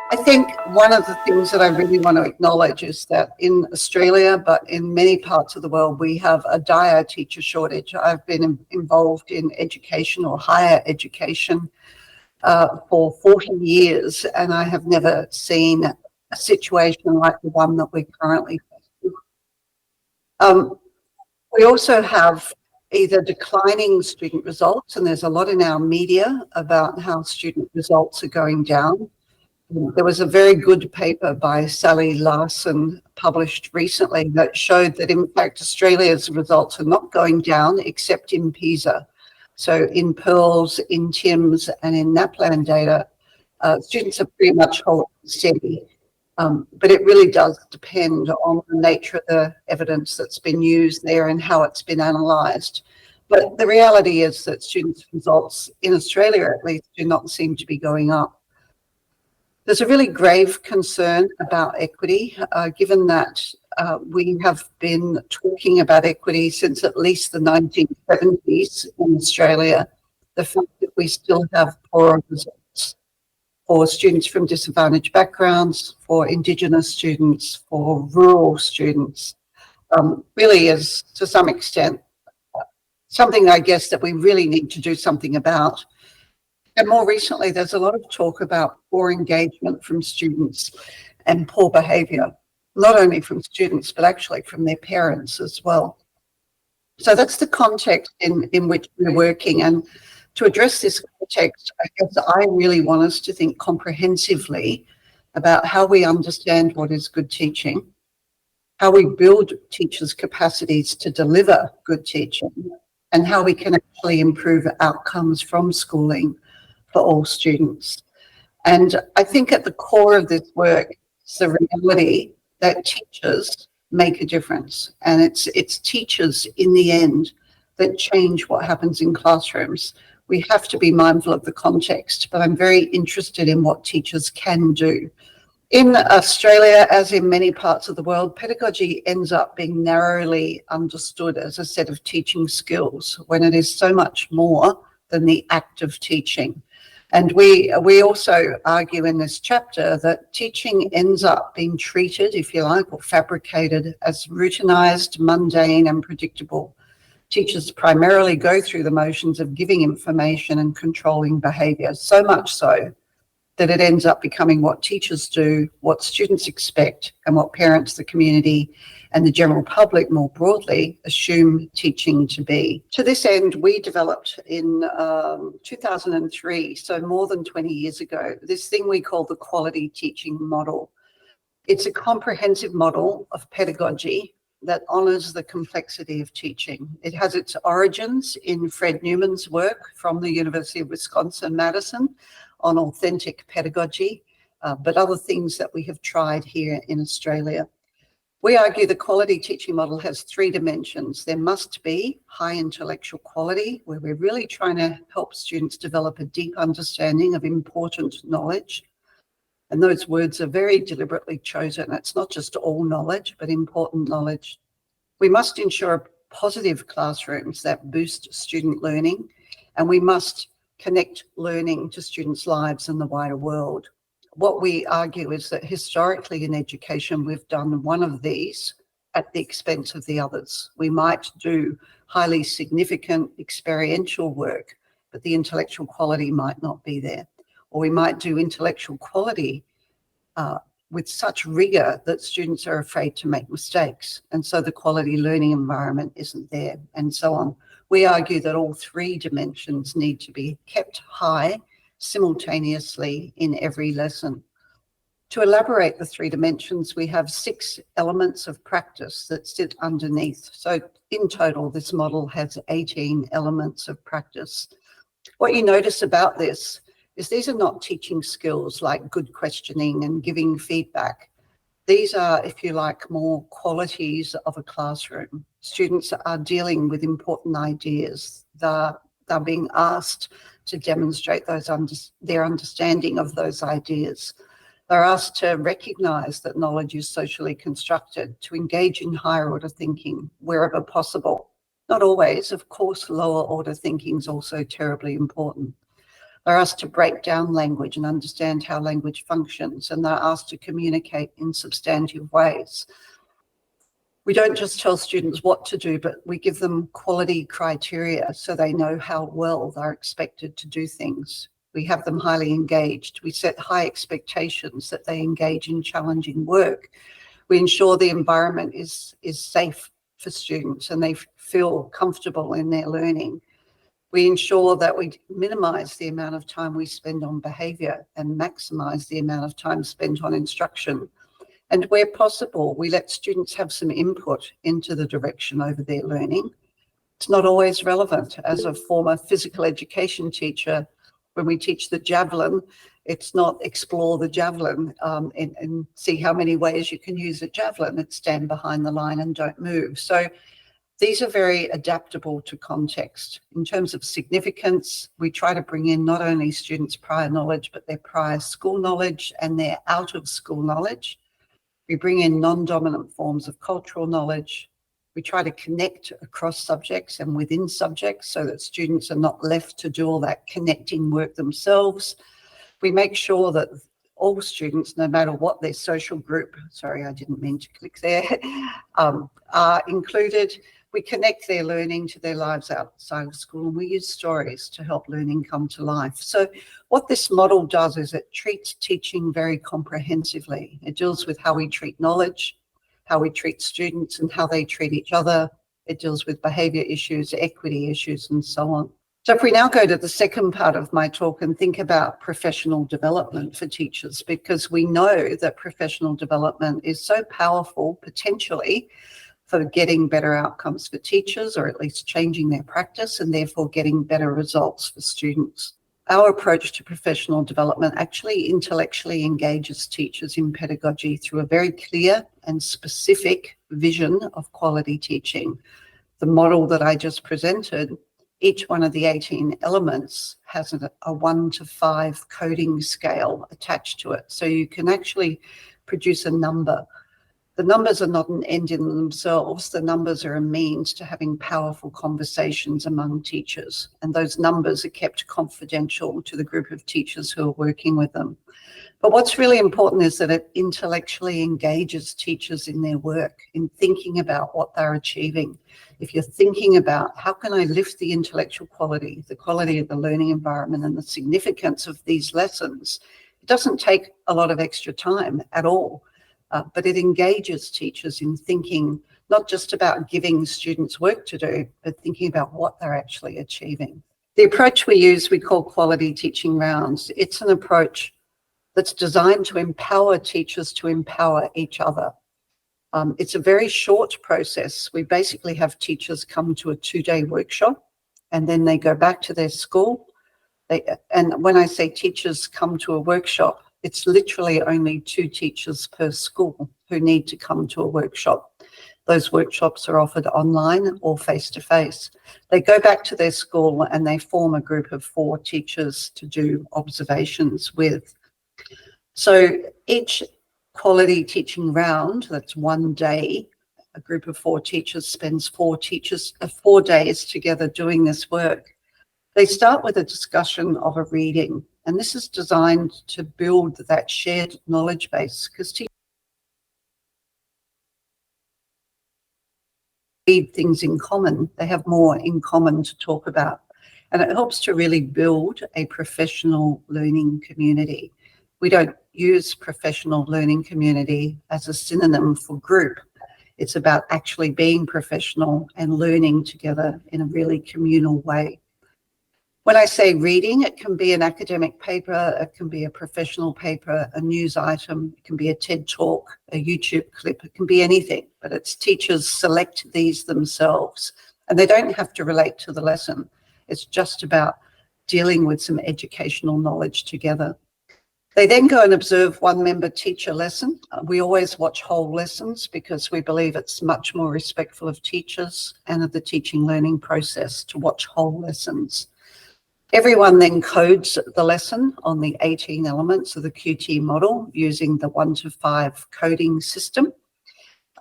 I think one of the things that I really want to acknowledge is that in Australia, but in many parts of the world, we have a dire teacher shortage. I've been involved in education or higher education for 40 years, and I have never seen a situation like the one that we're currently facing. We also have either declining student results, and there's a lot in our media about how student results are going down. There was a very good paper by Sally Larson published recently that showed that, in fact, Australia's results are not going down except in PISA. So in PIRLS, in TIMS, and in NAPLAN data, students are pretty much holding steady. But it really does depend on the nature of the evidence that's been used there and how it's been analysed. But the reality is that students' results in Australia, at least, do not seem to be going up. There's a really grave concern about equity, given that we have been talking about equity since at least the 1970s in Australia. The fact that we still have poorer results for students from disadvantaged backgrounds, for Indigenous students, for rural students, really is, to some extent, something I guess that we really need to do something about. And more recently, there's a lot of talk about poor engagement from students and poor behaviour, not only from students, but actually from their parents as well. So that's the context in which we're working. And to address this context, I guess I really want us to think comprehensively about how we understand what is good teaching, how we build teachers' capacities to deliver good teaching, and how we can actually improve outcomes from schooling for all students. And I think at the core of this work is the reality that teachers make a difference, and it's teachers in the end that change what happens in classrooms. We have to be mindful of the context, but I'm very interested in what teachers can do. In Australia, as in many parts of the world, pedagogy ends up being narrowly understood as a set of teaching skills when it is so much more than the act of teaching. And we also argue in this chapter that teaching ends up being treated, if you like, or fabricated as routinized, mundane, and predictable. Teachers primarily go through the motions of giving information and controlling behaviour, so much so that it ends up becoming what teachers do, what students expect, and what parents, the community, and the general public more broadly assume teaching to be. To this end, we developed in 2003, so more than 20 years ago, this thing we call the quality teaching model. It's a comprehensive model of pedagogy that honours the complexity of teaching. It has its origins in Fred Newman's work from the University of Wisconsin-Madison on authentic pedagogy, but other things that we have tried here in Australia. We argue the quality teaching model has three dimensions. There must be high intellectual quality, where we're really trying to help students develop a deep understanding of important knowledge. And those words are very deliberately chosen. It's not just all knowledge, but important knowledge. We must ensure positive classrooms that boost student learning, and we must connect learning to students' lives and the wider world. What we argue is that historically in education, we've done one of these at the expense of the others. We might do highly significant experiential work, but the intellectual quality might not be there. Or we might do intellectual quality with such rigour that students are afraid to make mistakes. And so the quality learning environment isn't there, and so on. We argue that all three dimensions need to be kept high simultaneously in every lesson. To elaborate the three dimensions, we have 6 elements of practice that sit underneath. So in total, this model has 18 elements of practice. What you notice about this is these are not teaching skills like good questioning and giving feedback. These are, if you like, more qualities of a classroom. Students are dealing with important ideas. They're being asked to demonstrate their understanding of those ideas. They're asked to recognise that knowledge is socially constructed, to engage in higher order thinking wherever possible. Not always, of course, lower order thinking is also terribly important. They're asked to break down language and understand how language functions, and they're asked to communicate in substantive ways. We don't just tell students what to do, but we give them quality criteria so they know how well they're expected to do things. We have them highly engaged. We set high expectations that they engage in challenging work. We ensure the environment is safe for students and they feel comfortable in their learning. We ensure that we minimize the amount of time we spend on behavior and maximize the amount of time spent on instruction. And where possible, we let students have some input into the direction over their learning. It's not always relevant. As a former physical education teacher, when we teach the javelin, it's not explore the javelin and see how many ways you can use a javelin. It's stand behind the line and don't move. So these are very adaptable to context. In terms of significance, we try to bring in not only students' prior knowledge, but their prior school knowledge and their out of school knowledge. We bring in non-dominant forms of cultural knowledge. We try to connect across subjects and within subjects so that students are not left to do all that connecting work themselves. We make sure that all students, no matter what their social group, sorry, I didn't mean to click there, are included. We connect their learning to their lives outside of school, and we use stories to help learning come to life. So what this model does is it treats teaching very comprehensively. It deals with how we treat knowledge, how we treat students, and how they treat each other. It deals with behaviour issues, equity issues, and so on. So if we now go to the second part of my talk and think about professional development for teachers, because we know that professional development is so powerful potentially for getting better outcomes for teachers, or at least changing their practice and therefore getting better results for students. Our approach to professional development actually intellectually engages teachers in pedagogy through a very clear and specific vision of quality teaching. The model that I just presented, each one of the 18 elements has a 1 to 5 coding scale attached to it. So you can actually produce a number. The numbers are not an end in themselves. The numbers are a means to having powerful conversations among teachers. And those numbers are kept confidential to the group of teachers who are working with them. But what's really important is that it intellectually engages teachers in their work, in thinking about what they're achieving. If you're thinking about how can I lift the intellectual quality, the quality of the learning environment and the significance of these lessons, it doesn't take a lot of extra time at all. But it engages teachers in thinking not just about giving students work to do, but thinking about what they're actually achieving. The approach we use, we call quality teaching rounds. It's an approach that's designed to empower teachers to empower each other. It's a very short process. We basically have teachers come to a 2-day workshop and then they go back to their school. And when I say teachers come to a workshop, it's literally only 2 teachers per school who need to come to a workshop. Those workshops are offered online or face-to-face. They go back to their school and they form a group of 4 teachers to do observations with. So each quality teaching round, that's 1 day, a group of 4 teachers spends 4 days together doing this work. They start with a discussion of a reading, and this is designed to build that shared knowledge base, because teachers read things in common. They have more in common to talk about, and it helps to really build a professional learning community. We don't use professional learning community as a synonym for group. It's about actually being professional and learning together in a really communal way. When I say reading, it can be an academic paper, it can be a professional paper, a news item, it can be a TED talk, a YouTube clip, it can be anything, but it's teachers select these themselves and they don't have to relate to the lesson. It's just about dealing with some educational knowledge together. They then go and observe 1 member teach a lesson. We always watch whole lessons because we believe it's much more respectful of teachers and of the teaching learning process to watch whole lessons. Everyone then codes the lesson on the 18 elements of the QT model using the 1 to 5 coding system.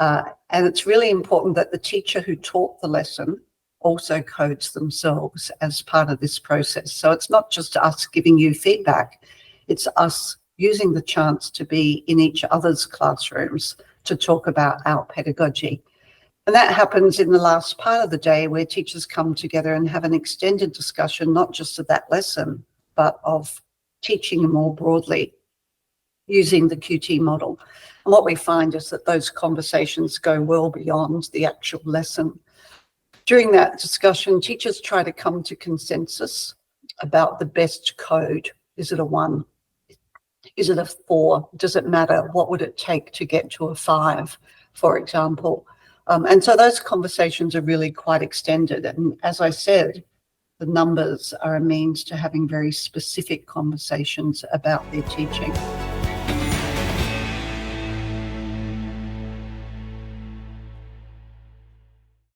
And it's really important that the teacher who taught the lesson also codes themselves as part of this process. So it's not just us giving you feedback, it's us using the chance to be in each other's classrooms to talk about our pedagogy. And that happens in the last part of the day, where teachers come together and have an extended discussion, not just of that lesson, but of teaching more broadly using the QT model. And what we find is that those conversations go well beyond the actual lesson. During that discussion, teachers try to come to consensus about the best code. Is it a 1? Is it a 4? Does it matter? What would it take to get to a 5, for example? And so those conversations are really quite extended. And as I said, the numbers are a means to having very specific conversations about their teaching.